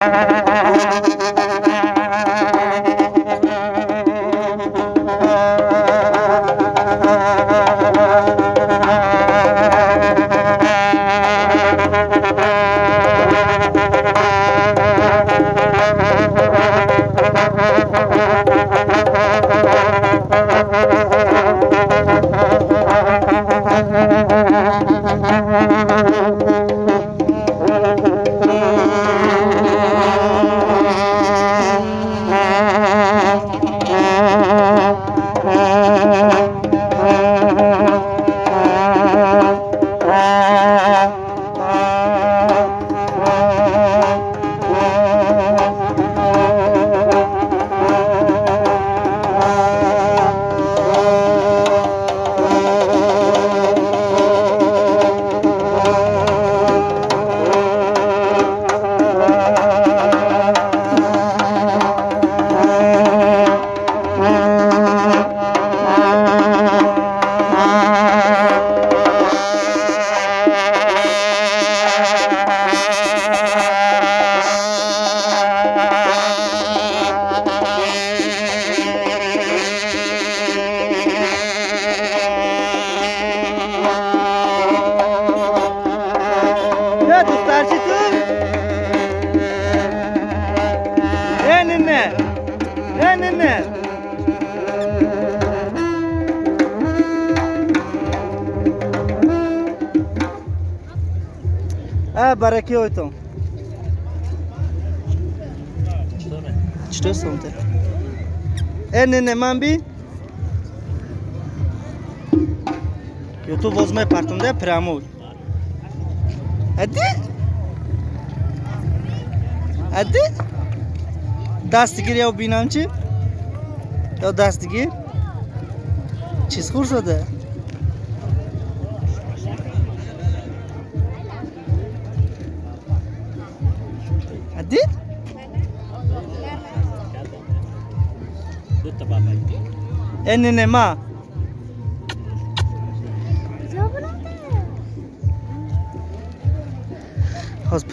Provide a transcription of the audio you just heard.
Ya duktarcı tu. Nene. Nene. برکه هایتون چطور سمته نه من بی یا تو وزمه پرتونده پراموی هدی دستگیر یا بینام چی یا دستگیر چیز خور شده هدی نه ما